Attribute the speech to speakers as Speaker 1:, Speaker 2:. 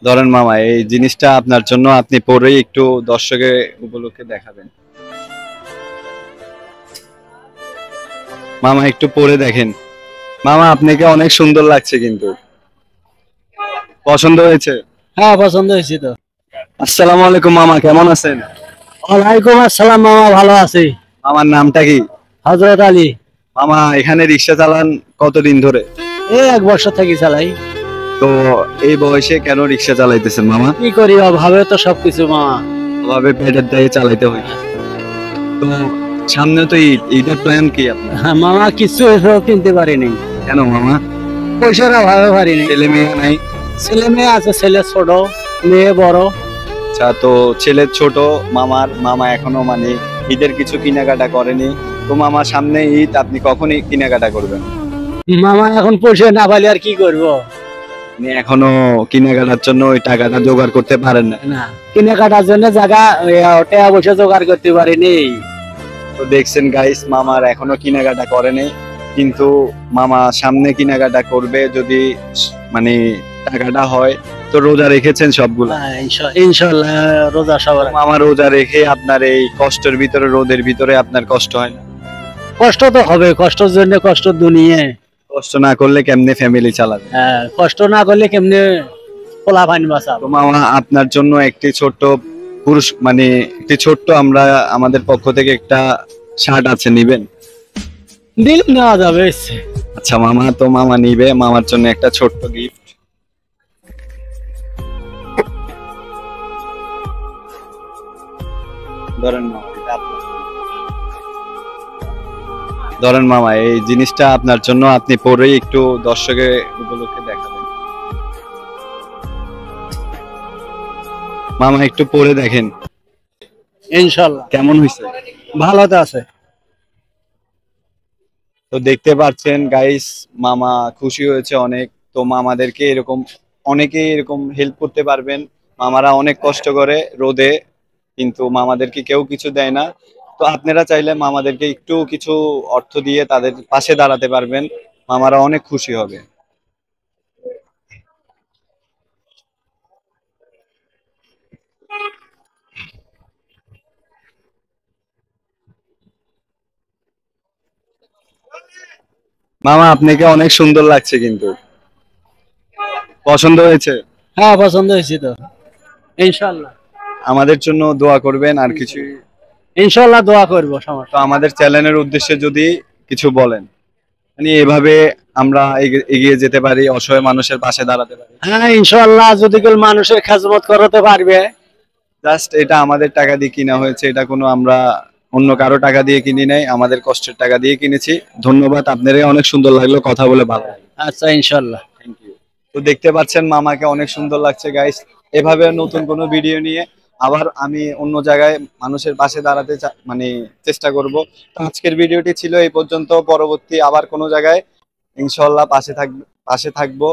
Speaker 1: ধরেন মামা, এই জিনিসটা আপনার জন্য, আপনি পরেই একটু দর্শকের উপলক্ষে দেখাবেন। মামা একটু পরে দেখেন। মামা আপনাকে অনেক সুন্দর লাগছে, কিন্তু পছন্দ হয়েছে?
Speaker 2: হ্যাঁ, পছন্দ হয়েছে তো।
Speaker 1: আসসালামু আলাইকুম মামা, কেমন আছেন?
Speaker 2: ওয়ালাইকুম আসসালাম মামা, ভালো আছি।
Speaker 1: আমার নামটা কি?
Speaker 2: হযরত আলী।
Speaker 1: মামা এখানে রিক্সা চালান কতদিন ধরে?
Speaker 2: এই 1 বছর থেকে চালাই।
Speaker 1: তো এই বয়সে কেন রিক্সা চালাইতেছেন মামা?
Speaker 2: কি করি, অভাবে তো সবকিছু মামা।
Speaker 1: ভাবে পেটের দায়ে চালাইতে হয়। তো সামনে তো ঈদ, ঈদের প্ল্যান কি আপনার?
Speaker 2: হ্যাঁ, মামা কিছু এসব কিনতে পারিনি।
Speaker 1: কেন মামা?
Speaker 2: পয়সার অভাবে পারিনি।
Speaker 1: ছেলে মেয়ে নাই?
Speaker 2: ছেলে মেয়ে আছে, ছেলে ছোট, মেয়ে বড়।
Speaker 1: আচ্ছা, তো ছেলে ছোট, মামা এখনো মানে ঈদের কিছু কেনাকাটা করেনি। তো মামা সামনে ঈদ, আপনি কখনই কেনাকাটা করবেন?
Speaker 2: মামা এখন পয়সা না পাইলে আর কি করব।
Speaker 1: আপনি এখনো কেনাকাটার জন্য ওই টাকাটা জোগাড় করতে পারেন না?
Speaker 2: না, কেনাকাটার জন্য জায়গা টাকা পয়সা জোগাড় করতে পারিনি।
Speaker 1: তো দেখছেন গাইস, মামার এখনো কেনাকাটা করেনি, কিন্তু মামা সামনে কেনাকাটা করবে যদি মানে টাকাটা হয়। তো রোজা রেখেছেন সবগুলা?
Speaker 2: হ্যাঁ, ইনশাল্লাহ রোজা সবার।
Speaker 1: মামা রোজা রেখে আপনার এই কষ্টের ভিতরে, রোদের ভিতরে আপনার কষ্ট হয় না?
Speaker 2: কষ্ট তো হবে, কষ্টের জন্য কষ্ট দুনিয়ে।
Speaker 1: কষ্ট না করলে কেমনে ফ্যামিলি চালাবে?
Speaker 2: হ্যাঁ, কষ্ট না করলে কেমনে পোলা পানি
Speaker 1: তো
Speaker 2: বাঁচাবো।
Speaker 1: মামা আপনার জন্য একটি ছোট্ট পুরুষ মানে একটি ছোট্ট, আমরা আমাদের পক্ষ থেকে একটা শার্ট আছে, নিবেন?
Speaker 2: দিল নেওয়া যাবে ইচ্ছে।
Speaker 1: আচ্ছা মামা, তো মামা নিবে মামার জন্য একটা ছোট্ট গিফট। ধরেন মামা, এটা আপনার জন্য। ধরেন মামা, এই জিনিসটা আপনার জন্য, আপনি পরেই একটু দর্শকের উপলক্ষে দেখাবেন। মামা একটু পরে দেখেন
Speaker 2: ইনশাল্লাহ
Speaker 1: কেমন হয়েছে।
Speaker 2: ভালো তো আছে।
Speaker 1: তো দেখতে পাচ্ছেন গাইস, মামা খুশি হয়েছে অনেক। তো মামাদেরকে এরকম অনেকেই এরকম হেল্প করতে পারবেন। মামারা অনেক কষ্ট করে রোদে, কিন্তু মামাদেরকে কেউ কিছু দেয় না। তো আপনারা চাইলে মামাদেরকে একটু কিছু অর্থ দিয়ে তাদের পাশে দাঁড়াতে পারবেন, মামারা অনেক খুশি হবে। মামা আপনাকে অনেক সুন্দর লাগছে, কিন্তু পছন্দ হয়েছে?
Speaker 2: হ্যাঁ, পছন্দ হয়েছে তো। ইনশাল্লাহ।
Speaker 1: আমাদের জন্য দোয়া করবেন আর কিছু?
Speaker 2: ইনশাল্লাহ দোয়া করবো,
Speaker 1: তো
Speaker 2: সমস্যা।
Speaker 1: আমাদের চ্যানেলের উদ্দেশ্যে যদি কিছু বলেন, মানে এভাবে আমরা এগিয়ে যেতে পারি, অসহায় মানুষের পাশে দাঁড়াতে পারি।
Speaker 2: হ্যাঁ, ইনশাল্লাহ যদি কেউ মানুষের খেজমত করতে পারবে।
Speaker 1: জাস্ট এটা আমাদের টাকা দিয়ে কিনা হয়েছে, এটা কোনো আমরা অন্য কারো টাকা দিয়ে কিনি নাই, আমাদের কষ্টের টাকা দিয়ে কিনেছি। ধন্যবাদ, আপনাদের অনেক সুন্দর লাগলো, কথা বলে ভালো লাগলো।
Speaker 2: আচ্ছা, ইনশাল্লাহ।
Speaker 1: Thank you. তো দেখতে পাচ্ছেন মামাকে অনেক সুন্দর লাগছে গাইস। এভাবে নতুন কোনো ভিডিও নিয়ে আবার আমি অন্য জায়গায় মানুষের পাশে দাঁড়াতে মানে চেষ্টা করব। তো আজকের ভিডিওটি ছিল এই পর্যন্ত, পরবর্তী আবার কোনো জায়গায় ইনশাল্লাহ পাশে থাকবো।